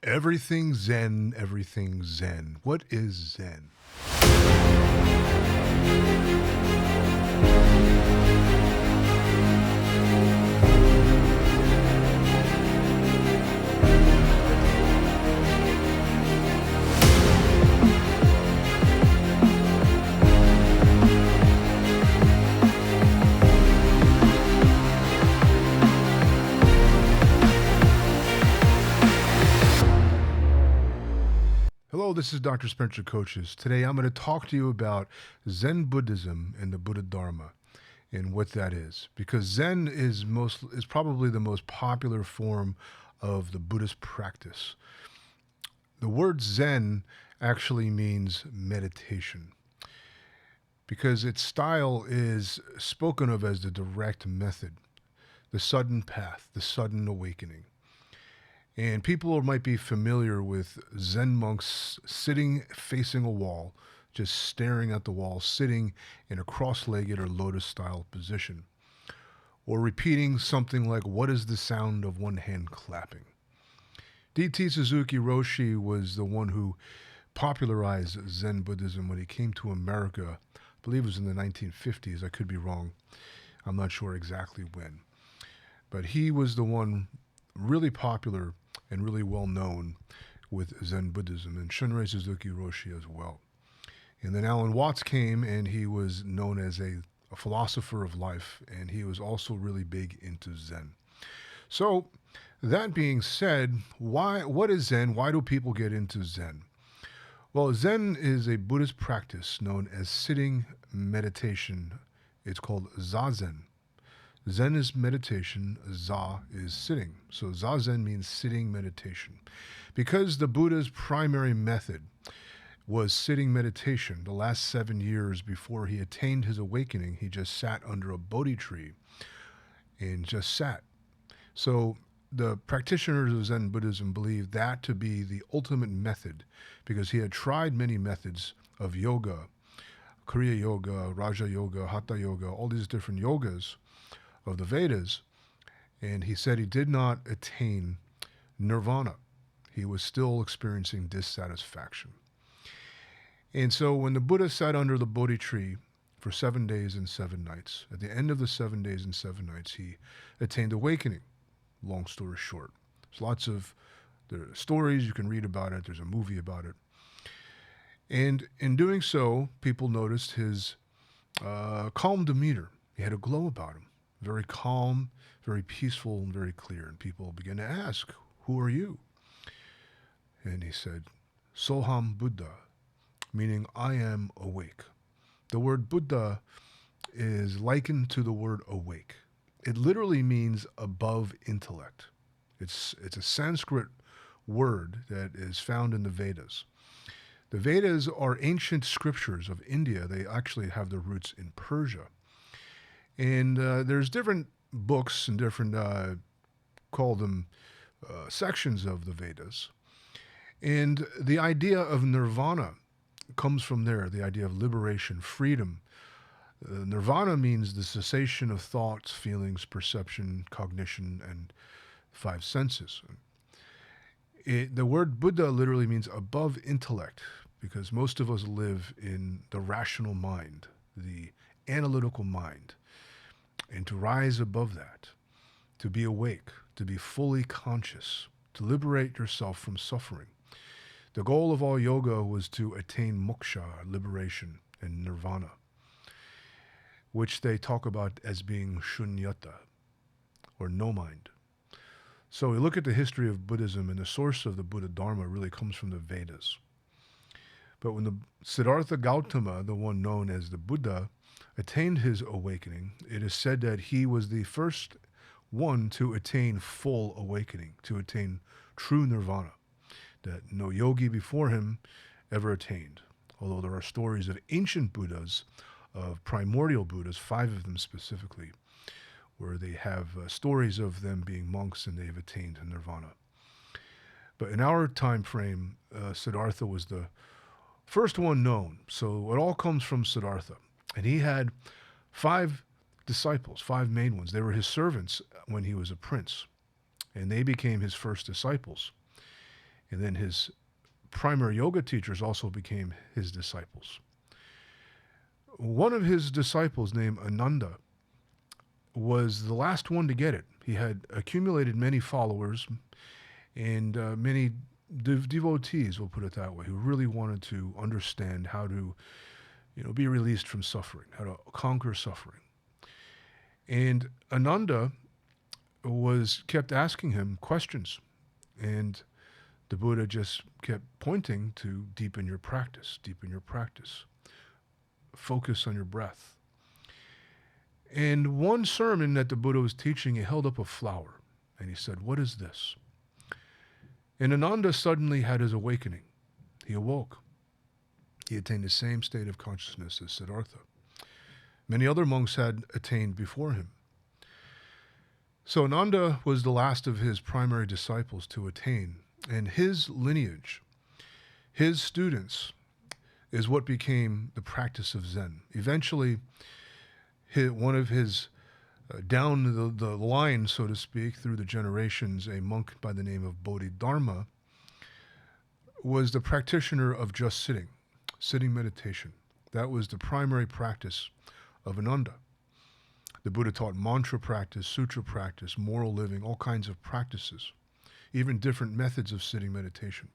Everything Zen, everything Zen. What is Zen? Hello, this is Dr. Spencer Coaches. Today I'm going to talk to you about Zen Buddhism and the Buddha Dharma and what that is. Because Zen is probably the most popular form of the Buddhist practice. The word Zen actually means meditation because its style is spoken of as the direct method, the sudden path, the sudden awakening. And people might be familiar with Zen monks sitting facing a wall, just staring at the wall, sitting in a cross-legged or lotus-style position. Or repeating something like, "What is the sound of one hand clapping?" D.T. Suzuki Roshi was the one who popularized Zen Buddhism when he came to America. I believe it was in the 1950s. I could be wrong. I'm not sure exactly when. But he was the one really popular and really well known with Zen Buddhism, and Shunrei Suzuki Roshi as well. And then Alan Watts came, and he was known as a philosopher of life, and he was also really big into Zen. So that being said, what is Zen? Why do people get into Zen? Well, Zen is a Buddhist practice known as sitting meditation. It's called Zazen. Zen is meditation, Za is sitting. So Zazen means sitting meditation. Because the Buddha's primary method was sitting meditation, the last 7 years before he attained his awakening, he just sat under a Bodhi tree and just sat. So the practitioners of Zen Buddhism believed that to be the ultimate method because he had tried many methods of yoga, Kriya Yoga, Raja Yoga, Hatha Yoga, all these different yogas of the Vedas, and he said he did not attain Nirvana. He was still experiencing dissatisfaction. And so when the Buddha sat under the Bodhi tree for 7 days and 7 nights, at the end of the 7 days and 7 nights, he attained awakening. Long story short. There are stories, you can read about it, there's a movie about it. And in doing so, people noticed his calm demeanor. He had a glow about him. Very calm, very peaceful, and very clear. And people began to ask, "Who are you?" And he said, "Soham Buddha," meaning I am awake. The word Buddha is likened to the word awake. It literally means above intellect. It's a Sanskrit word that is found in the Vedas. The Vedas are ancient scriptures of India. They actually have their roots in Persia. And there's different books and different, call them sections of the Vedas. And the idea of nirvana comes from there, the idea of liberation, freedom. Nirvana means the cessation of thoughts, feelings, perception, cognition, and 5 senses. The word Buddha literally means above intellect, because most of us live in the rational mind, the analytical mind. And to rise above that, to be awake, to be fully conscious, to liberate yourself from suffering. The goal of all yoga was to attain moksha, liberation, and nirvana, which they talk about as being Shunyata, or no mind. So we look at the history of Buddhism, and the source of the Buddha Dharma really comes from the Vedas. But when the Siddhartha Gautama, the one known as the Buddha, attained his awakening, it is said that he was the first one to attain full awakening, to attain true nirvana, that no yogi before him ever attained. Although there are stories of ancient Buddhas, of primordial Buddhas, 5 of them specifically, where they have stories of them being monks and they've attained nirvana. But in our time frame, Siddhartha was the first one known. So it all comes from Siddhartha. And he had 5 disciples, 5 main ones. They were his servants when he was a prince. And they became his first disciples. And then his primary yoga teachers also became his disciples. One of his disciples, named Ananda, was the last one to get it. He had accumulated many followers and many devotees, we'll put it that way, who really wanted to understand how to, be released from suffering, how to conquer suffering. And Ananda kept asking him questions, and the Buddha just kept pointing to deepen your practice, focus on your breath. And one sermon that the Buddha was teaching, he held up a flower, and he said, "What is this?" And Ananda suddenly had his awakening. He awoke. He attained the same state of consciousness as Siddhartha. Many other monks had attained before him. So Ananda was the last of his primary disciples to attain, and his lineage, his students, is what became the practice of Zen. Eventually, one of his, down the line, so to speak, through the generations, a monk by the name of Bodhidharma, was the practitioner of just sitting meditation. That was the primary practice of Ananda. The Buddha taught mantra practice, sutra practice, moral living, all kinds of practices, even different methods of sitting meditation.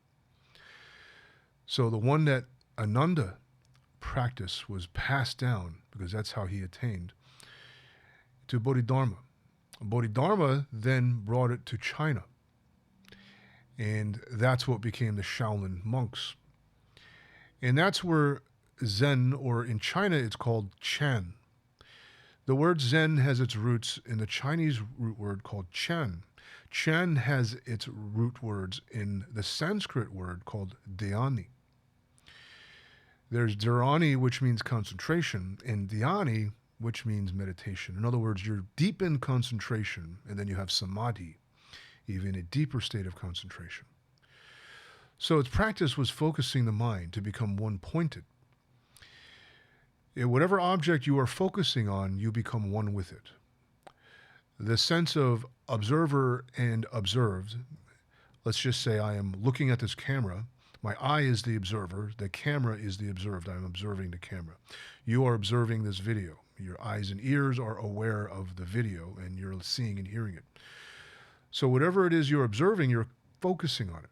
So the one that Ananda practiced was passed down, because that's how he attained, to Bodhidharma. Bodhidharma then brought it to China, and that's what became the Shaolin monks. And that's where Zen, or in China it's called Chan. The word Zen has its roots in the Chinese root word called Chan. Chan has its root words in the Sanskrit word called dhyani. There's dharani, which means concentration, and dhyani, which means meditation. In other words, you're deep in concentration, and then you have samadhi, even a deeper state of concentration. So its practice was focusing the mind to become one-pointed. Whatever object you are focusing on, you become one with it. The sense of observer and observed, let's just say I am looking at this camera. My eye is the observer. The camera is the observed. I'm observing the camera. You are observing this video. Your eyes and ears are aware of the video, and you're seeing and hearing it. So whatever it is you're observing, you're focusing on it.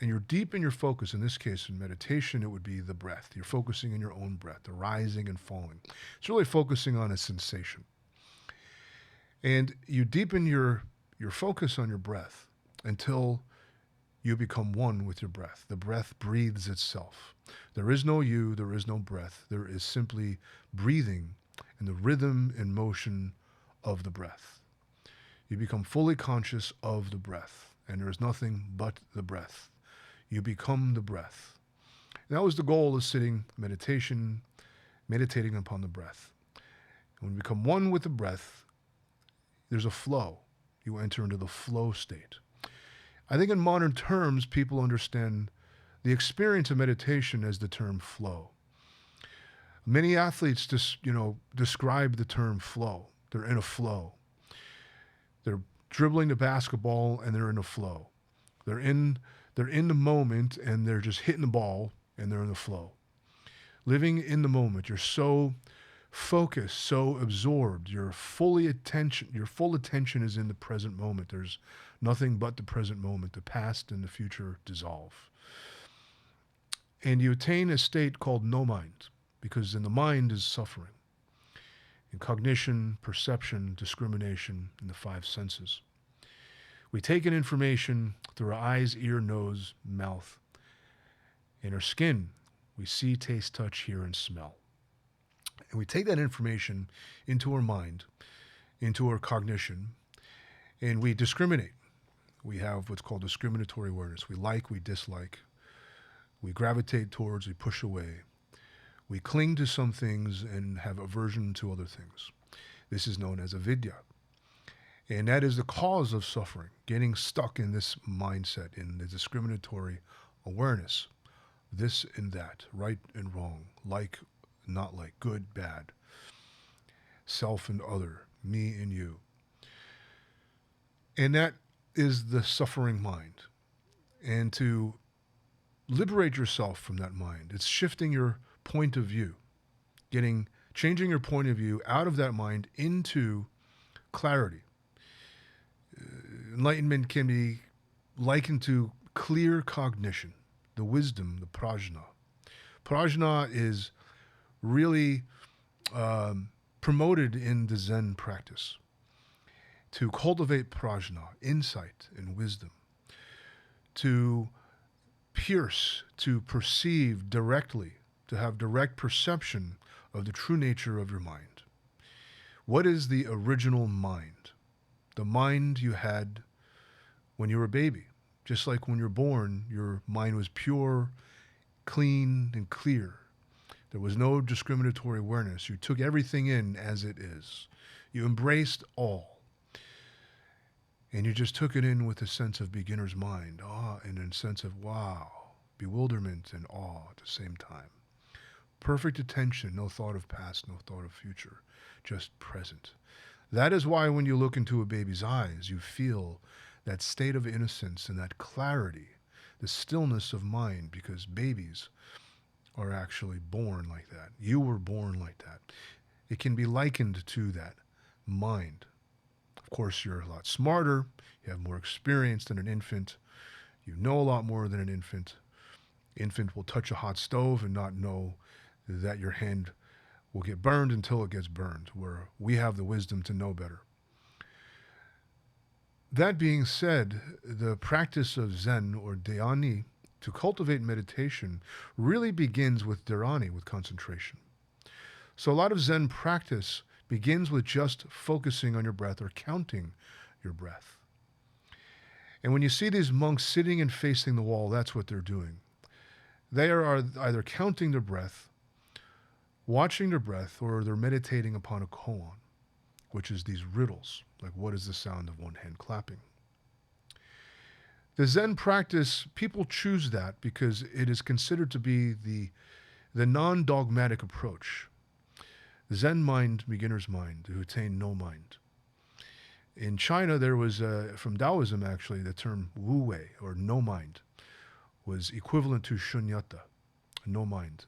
And you're deep in your focus. In this case, in meditation, it would be the breath. You're focusing on your own breath, the rising and falling. It's really focusing on a sensation. And you deepen your focus on your breath until you become one with your breath. The breath breathes itself. There is no you, there is no breath. There is simply breathing and the rhythm and motion of the breath. You become fully conscious of the breath, and there is nothing but the breath. You become the breath. And that was the goal of sitting meditation, meditating upon the breath. When you become one with the breath, there's a flow. You enter into the flow state. I think in modern terms, people understand the experience of meditation as the term flow. Many athletes describe the term flow. They're in a flow. They're dribbling the basketball and they're in a flow. They're in the moment and they're just hitting the ball and they're in the flow. Living in the moment. You're so focused, so absorbed. Your full attention is in the present moment. There's nothing but the present moment. The past and the future dissolve. And you attain a state called no mind, because in the mind is suffering. In cognition, perception, discrimination, and the five senses. We take in information through our eyes, ear, nose, mouth. In our skin, we see, taste, touch, hear, and smell. And we take that information into our mind, into our cognition, and we discriminate. We have what's called discriminatory awareness. We like, we dislike. We gravitate towards, we push away. We cling to some things and have aversion to other things. This is known as avidya. And that is the cause of suffering, getting stuck in this mindset, in the discriminatory awareness, this and that, right and wrong, like, not like, good, bad, self and other, me and you. And that is the suffering mind. and to liberate yourself from that mind. It's shifting your point of view, changing your point of view out of that mind into clarity. Enlightenment can be likened to clear cognition, the wisdom, the prajna. Prajna is really promoted in the Zen practice to cultivate prajna, insight and wisdom, to pierce, to perceive directly, to have direct perception of the true nature of your mind. What is the original mind? The mind you had when you were a baby. Just like when you're born, your mind was pure, clean, and clear. There was no discriminatory awareness. You took everything in as it is. You embraced all. And you just took it in with a sense of beginner's mind, and a sense of wow, bewilderment and awe at the same time. Perfect attention, no thought of past, no thought of future, just present. That is why when you look into a baby's eyes, you feel that state of innocence and that clarity, the stillness of mind, because babies are actually born like that. You were born like that. It can be likened to that mind. Of course, you're a lot smarter. You have more experience than an infant. You know a lot more than an infant. Infant will touch a hot stove and not know that your hand will get burned until it gets burned, where we have the wisdom to know better. That being said, the practice of Zen or dhyani, to cultivate meditation, really begins with dharani, with concentration. So a lot of Zen practice begins with just focusing on your breath or counting your breath. And when you see these monks sitting and facing the wall, that's what they're doing. They are either counting their breath, watching their breath, or they're meditating upon a koan, which is these riddles, like what is the sound of one hand clapping. The Zen practice, people choose that because it is considered to be the non-dogmatic approach. Zen mind, beginner's mind, who attain no mind. In China, there was, from Taoism actually, the term wu wei, or no mind, was equivalent to shunyata, no mind.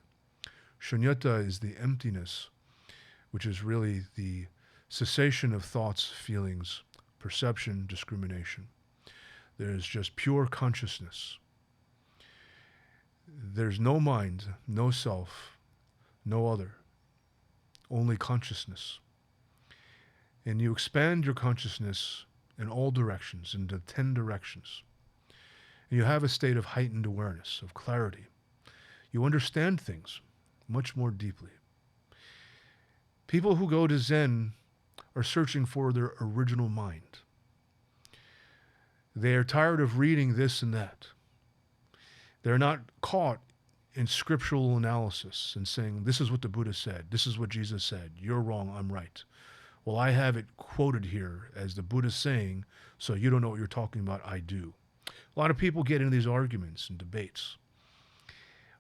Shunyata is the emptiness, which is really the cessation of thoughts, feelings, perception, discrimination. There's just pure consciousness. There's no mind, no self, no other. Only consciousness. And you expand your consciousness in all directions, into 10 directions. And you have a state of heightened awareness, of clarity. You understand things much more deeply. People who go to Zen are searching for their original mind. They are tired of reading this and that. They're not caught in scriptural analysis and saying, this is what the Buddha said, this is what Jesus said, you're wrong, I'm right. Well, I have it quoted here as the Buddha saying, so you don't know what you're talking about, I do. A lot of people get into these arguments and debates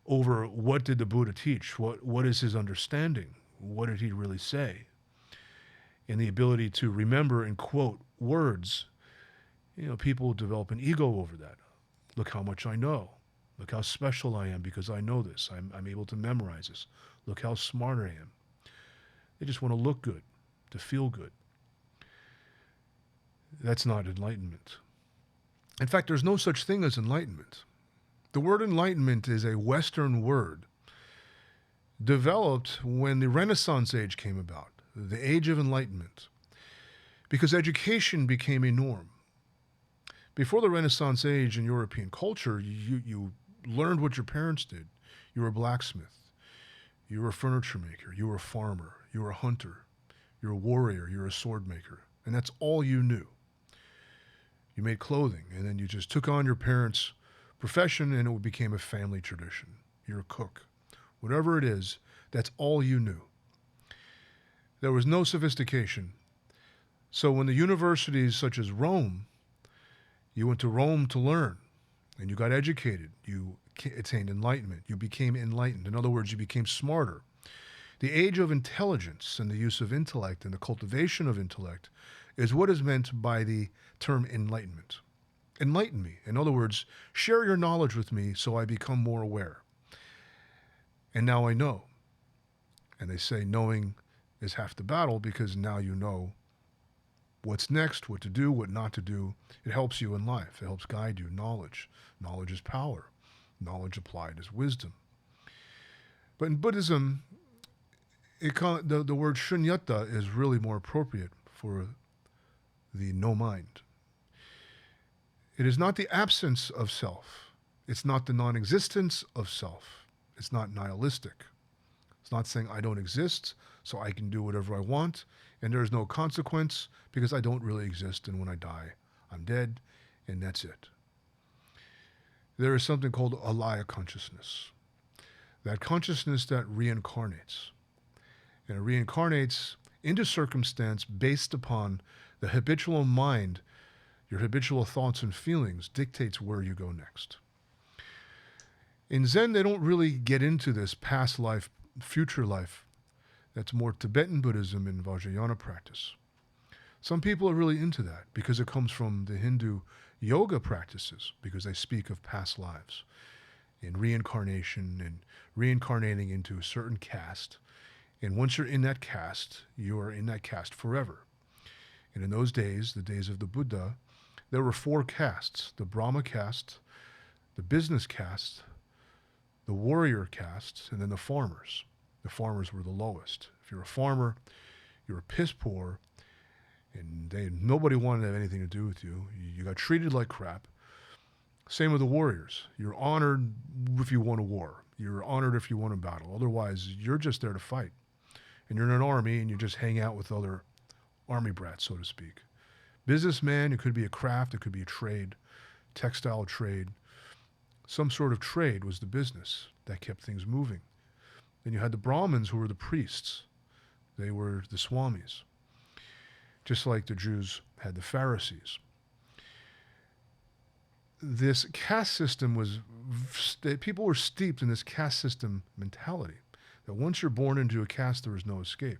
over what did the Buddha teach, what is his understanding, what did he really say, and the ability to remember and quote words. People develop an ego over that. Look how much I know. Look how special I am because I know this. I'm able to memorize this. Look how smart I am. They just want to look good, to feel good. That's not enlightenment. In fact, there's no such thing as enlightenment. The word enlightenment is a Western word developed when the Renaissance age came about, the age of enlightenment, because education became a norm. Before the Renaissance age in European culture, you learned what your parents did. You were a blacksmith. You were a furniture maker. You were a farmer. You were a hunter. You're a warrior. You're a sword maker. And that's all you knew. You made clothing, and then you just took on your parents' profession, and it became a family tradition. You're a cook. Whatever it is, that's all you knew. There was no sophistication. So when the universities such as Rome, you went to Rome to learn, and you got educated. You attained enlightenment. You became enlightened. In other words, you became smarter. The age of intelligence and the use of intellect and the cultivation of intellect is what is meant by the term enlightenment. Enlighten me. In other words, share your knowledge with me so I become more aware. And now I know. And they say knowing is half the battle, because now you know what's next, what to do, what not to do. It helps you in life. It helps guide you. Knowledge. Knowledge is power. Knowledge applied is wisdom. But in Buddhism, the word Shunyata is really more appropriate for the no mind. It is not the absence of self. It's not the non-existence of self. It's not nihilistic. It's not saying I don't exist, so I can do whatever I want, and there's no consequence because I don't really exist, and when I die, I'm dead, and that's it. There is something called alaya consciousness. That consciousness that reincarnates. And it reincarnates into circumstance based upon the habitual mind. Your habitual thoughts and feelings dictates where you go next. In Zen, they don't really get into this past life, future life. That's more Tibetan Buddhism and Vajrayana practice. Some people are really into that because it comes from the Hindu yoga practices, because they speak of past lives and reincarnation and reincarnating into a certain caste. And once you're in that caste, you are in that caste forever. And in those days, the days of the Buddha, there were 4 castes: the Brahma caste, the business caste, the warrior caste, and then the farmers. The farmers were the lowest. If you're a farmer, you're piss poor, and nobody wanted to have anything to do with you. You got treated like crap. Same with the warriors. You're honored if you won a war. You're honored if you won a battle. Otherwise, you're just there to fight. And you're in an army, and you just hang out with other army brats, so to speak. Businessman, it could be a craft, it could be a trade, textile trade. Some sort of trade was the business that kept things moving. Then you had the Brahmins, who were the priests. They were the swamis. Just like the Jews had the Pharisees. This caste system people were steeped in this caste system mentality, that once you're born into a caste, there is no escape.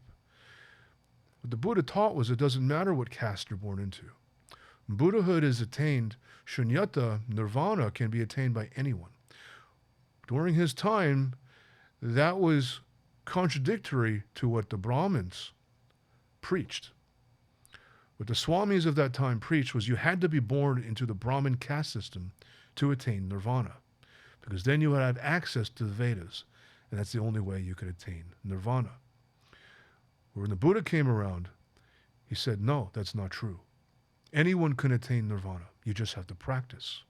What the Buddha taught was it doesn't matter what caste you're born into. Buddhahood is attained, Shunyata, Nirvana, can be attained by anyone. During his time, that was contradictory to what the Brahmins preached. What the swamis of that time preached was you had to be born into the Brahmin caste system to attain Nirvana, because then you would have access to the Vedas, and that's the only way you could attain Nirvana. When the Buddha came around, he said, no, that's not true. Anyone can attain Nirvana. You just have to practice.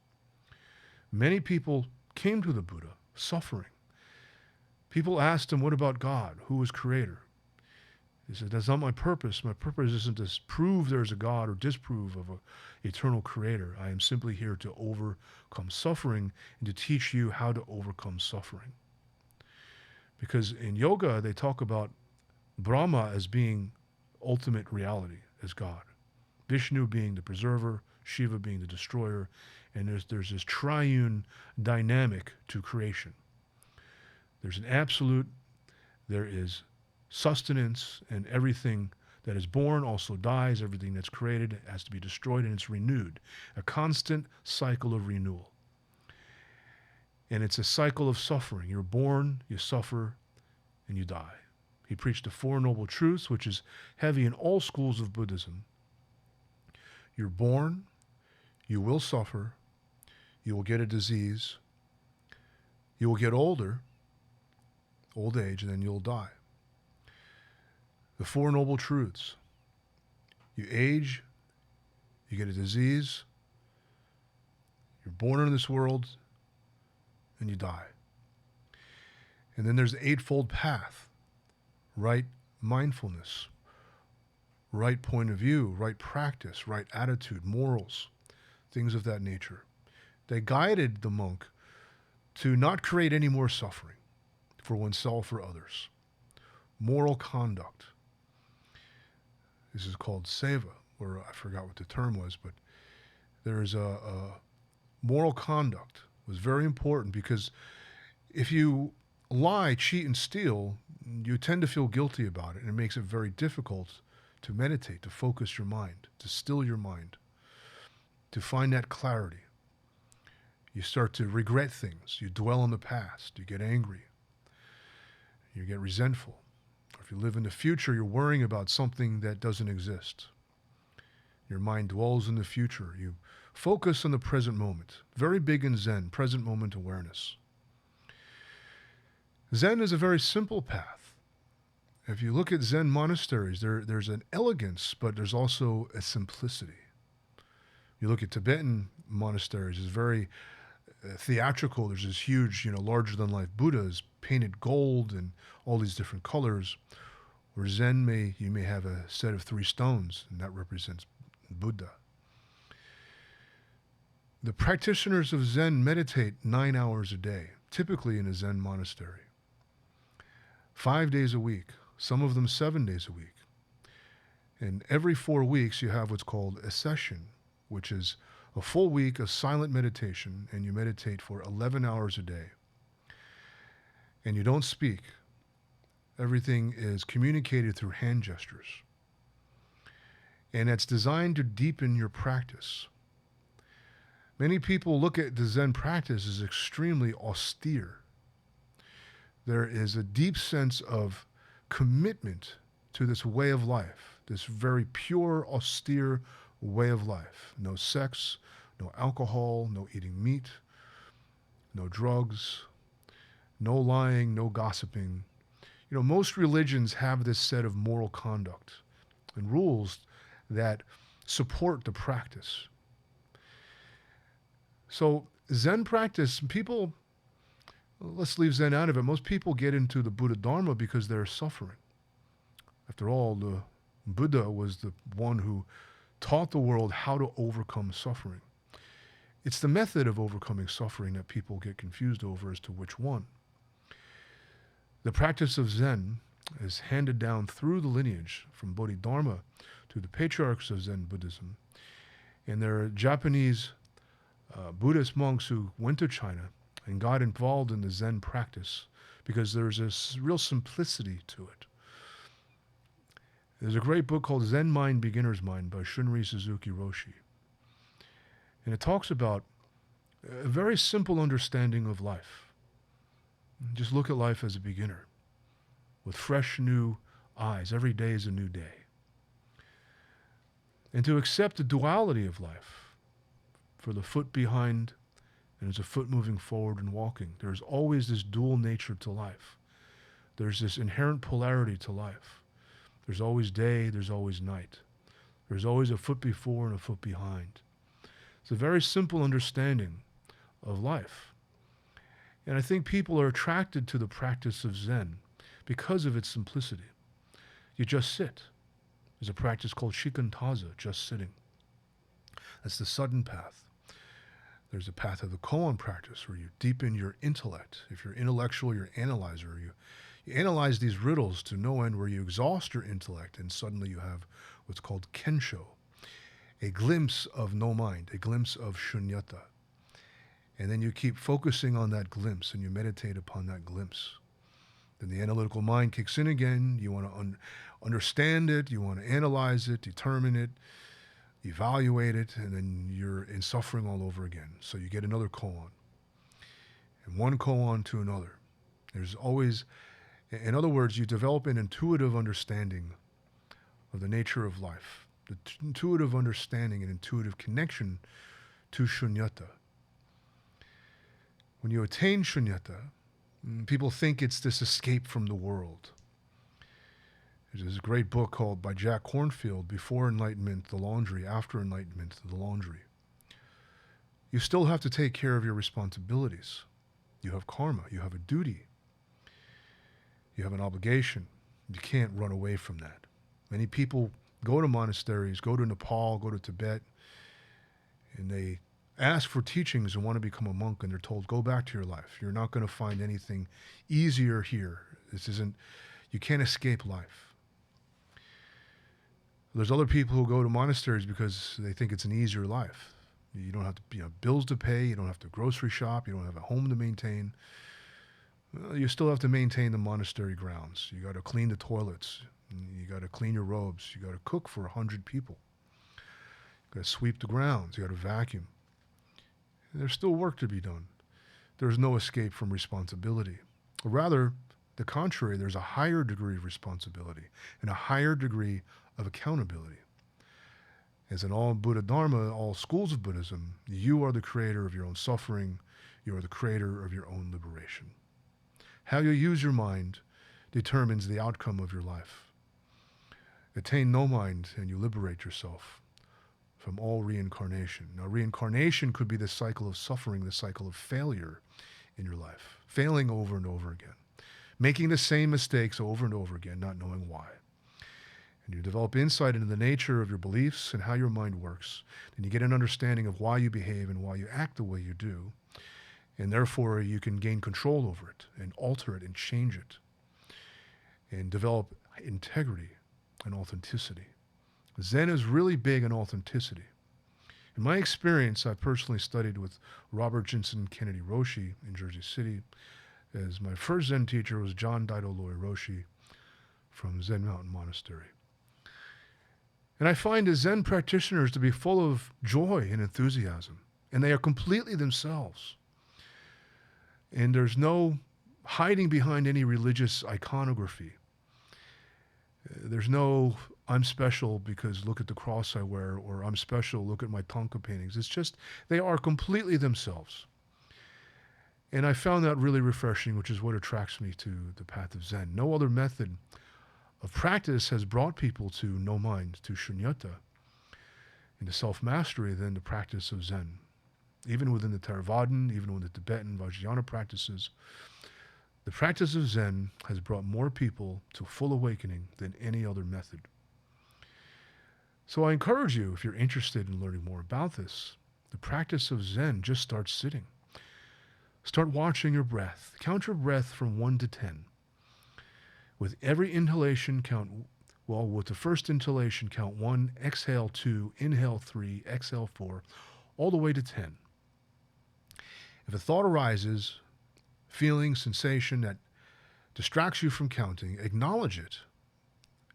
Many people came to the Buddha suffering. People asked him, what about God? Who is creator? He said, that's not my purpose. My purpose isn't to prove there's a God or disprove of an eternal creator. I am simply here to overcome suffering and to teach you how to overcome suffering. Because in yoga, they talk about Brahma as being ultimate reality, as God. Vishnu being the preserver, Shiva being the destroyer, and there's this triune dynamic to creation. There's an absolute, there is sustenance, and everything that is born also dies, everything that's created has to be destroyed, and it's renewed. A constant cycle of renewal. And it's a cycle of suffering. You're born, you suffer, and you die. He preached the 4 Noble Truths, which is heavy in all schools of Buddhism. You're born, you will suffer, you will get a disease, you will get older, old age, and then you'll die. The 4 Noble Truths. You age, you get a disease, you're born in this world, and you die. And then there's the Eightfold Path. Right mindfulness, right point of view, right practice, right attitude, morals, things of that nature. They guided the monk to not create any more suffering for oneself or others. Moral conduct. This is called seva, or I forgot what the term was, but there's a moral conduct was very important, because if you lie, cheat, and steal, you tend to feel guilty about it, and it makes it very difficult to meditate, to focus your mind, to still your mind. to find that clarity. You start to regret things. You dwell on the past. You get angry. You get resentful. Or if you live in the future, you're worrying about something that doesn't exist. Your mind dwells in the future. You focus on the present moment. Very big in Zen, present moment awareness. Zen is a very simple path. If you look at Zen monasteries, there's an elegance, but there's also a simplicity. You look at Tibetan monasteries, it's very theatrical. There's this huge, larger-than-life Buddhas painted gold and all these different colors. Where Zen you may have a set of 3 stones, and that represents Buddha. The practitioners of Zen meditate 9 hours a day, typically in a Zen monastery. 5 days a week, some of them 7 days a week. And every 4 weeks you have what's called a session, which is a full week of silent meditation, and you meditate for 11 hours a day. And you don't speak. Everything is communicated through hand gestures. And it's designed to deepen your practice. Many people look at the Zen practice as extremely austere. There is a deep sense of commitment to this way of life, this very pure, austere way of life. No sex, no alcohol, no eating meat, no drugs, no lying, no gossiping. Most religions have this set of moral conduct and rules that support the practice. So Zen practice, people, let's leave Zen out of it. Most people get into the Buddha Dharma because they're suffering. After all, the Buddha was the one who taught the world how to overcome suffering. It's the method of overcoming suffering that people get confused over as to which one. The practice of Zen is handed down through the lineage from Bodhidharma to the patriarchs of Zen Buddhism. And there are Japanese Buddhist monks who went to China and got involved in the Zen practice because there's this real simplicity to it. There's a great book called Zen Mind, Beginner's Mind by Shunryu Suzuki Roshi. And it talks about a very simple understanding of life. Just look at life as a beginner with fresh new eyes. Every day is a new day. And to accept the duality of life, for the foot behind and there's a foot moving forward and walking. There's always this dual nature to life. There's this inherent polarity to life. There's always day, there's always night. There's always a foot before and a foot behind. It's a very simple understanding of life. And I think people are attracted to the practice of Zen because of its simplicity. You just sit. There's a practice called shikantaza, just sitting. That's the sudden path. There's a path of the koan practice where you deepen your intellect. If you're intellectual, you're an analyzer. You analyze these riddles to no end where you exhaust your intellect and suddenly you have what's called kensho, a glimpse of no mind, a glimpse of shunyata. And then you keep focusing on that glimpse and you meditate upon that glimpse. Then the analytical mind kicks in again. You want to understand it. You want to analyze it, determine it, evaluate it, and then you're in suffering all over again. So you get another koan. And one koan to another. There's always, in other words, you develop an intuitive understanding of the nature of life, the intuitive understanding and intuitive connection to shunyata. When you attain shunyata, people think it's this escape from the world. There's this great book called by Jack Kornfield, Before Enlightenment, The Laundry, After Enlightenment, The Laundry. You still have to take care of your responsibilities. You have karma, you have a duty. You have an obligation. You can't run away from that. Many people go to monasteries, go to Nepal, go to Tibet, and they ask for teachings and want to become a monk, and they're told, go back to your life. You're not going to find anything easier here. You can't escape life. There's other people who go to monasteries because they think it's an easier life. You don't have to, bills to pay. You don't have to grocery shop. You don't have a home to maintain. Well, you still have to maintain the monastery grounds. You got to clean the toilets. You got to clean your robes. You got to cook for 100 people. Got to sweep the grounds. You got to vacuum. And there's still work to be done. There's no escape from responsibility. Or rather, the contrary, there's a higher degree of responsibility and a higher degree of accountability. As in all Buddha Dharma, all schools of Buddhism, you are the creator of your own suffering. You are the creator of your own liberation. How you use your mind determines the outcome of your life. Attain no mind and you liberate yourself from all reincarnation. Now, reincarnation could be the cycle of suffering, the cycle of failure in your life, failing over and over again, making the same mistakes over and over again, not knowing why. And you develop insight into the nature of your beliefs and how your mind works. Then you get an understanding of why you behave and why you act the way you do. And therefore, you can gain control over it and alter it and change it and develop integrity and authenticity. Zen is really big on authenticity. In my experience, I personally studied with Robert Jinson Kennedy Roshi in Jersey City, as my first Zen teacher was John Daido Loy Roshi from Zen Mountain Monastery. And I find the Zen practitioners to be full of joy and enthusiasm, and they are completely themselves. And there's no hiding behind any religious iconography. There's no, I'm special because look at the cross I wear, or I'm special, look at my Tonka paintings. It's just, they are completely themselves. And I found that really refreshing, which is what attracts me to the path of Zen. No other method of practice has brought people to no mind, to Shunyata, and to self-mastery than the practice of Zen. Even within the Theravadan, even within the Tibetan Vajrayana practices, the practice of Zen has brought more people to full awakening than any other method. So I encourage you, if you're interested in learning more about this, the practice of Zen, just start sitting. Start watching your breath. Count your breath from 1 to 10. With every inhalation, with the first inhalation, count 1, exhale 2, inhale 3, exhale 4, all the way to 10. If a thought arises, feeling, sensation that distracts you from counting, acknowledge it.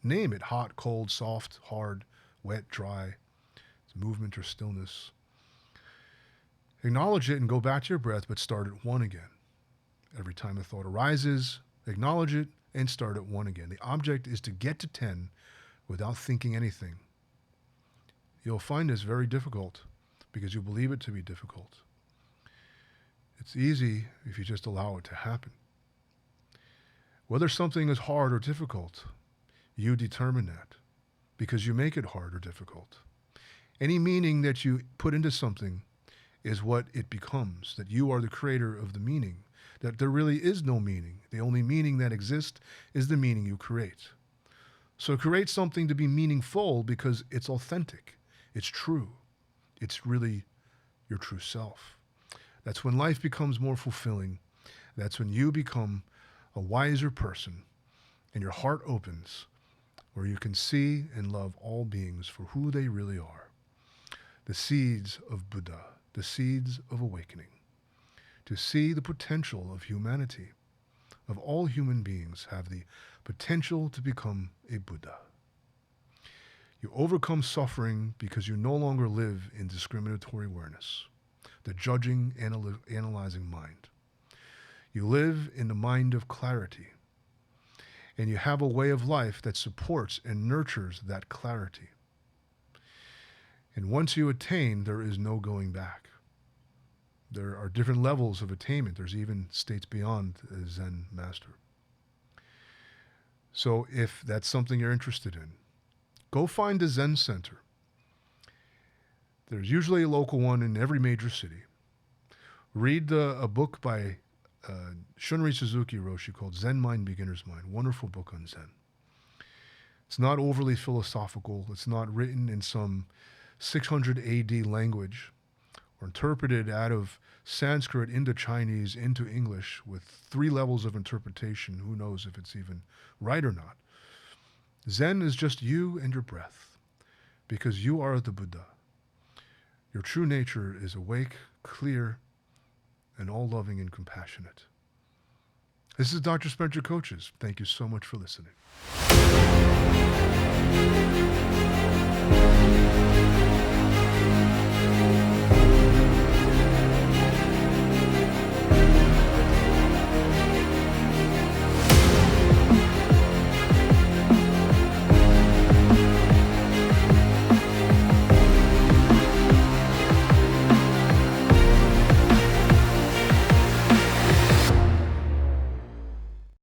Name it: hot, cold, soft, hard, wet, dry, it's movement or stillness. Acknowledge it and go back to your breath, but start at 1 again. Every time a thought arises, acknowledge it and start at 1 again. The object is to get to 10 without thinking anything. You'll find this very difficult because you believe it to be difficult. It's easy if you just allow it to happen. Whether something is hard or difficult, you determine that because you make it hard or difficult. Any meaning that you put into something is what it becomes, that you are the creator of the meaning, that there really is no meaning. The only meaning that exists is the meaning you create. So create something to be meaningful because it's authentic, it's true, it's really your true self. That's when life becomes more fulfilling. That's when you become a wiser person and your heart opens, where you can see and love all beings for who they really are. The seeds of Buddha, the seeds of awakening. To see the potential of humanity, of all human beings have the potential to become a Buddha. You overcome suffering because you no longer live in discriminatory awareness, the judging, analyzing mind. You live in the mind of clarity, and you have a way of life that supports and nurtures that clarity. And once you attain, there is no going back. There are different levels of attainment. There's even states beyond a Zen master. So if that's something you're interested in, go find a Zen center. There's usually a local one in every major city. Read a book by Shunryu Suzuki Roshi called Zen Mind, Beginner's Mind. Wonderful book on Zen. It's not overly philosophical. It's not written in some 600 AD language or interpreted out of Sanskrit into Chinese into English with 3 levels of interpretation. Who knows if it's even right or not. Zen is just you and your breath, because you are the Buddha. Your true nature is awake, clear, and all-loving and compassionate. This is Dr. Spencer Coaches. Thank you so much for listening.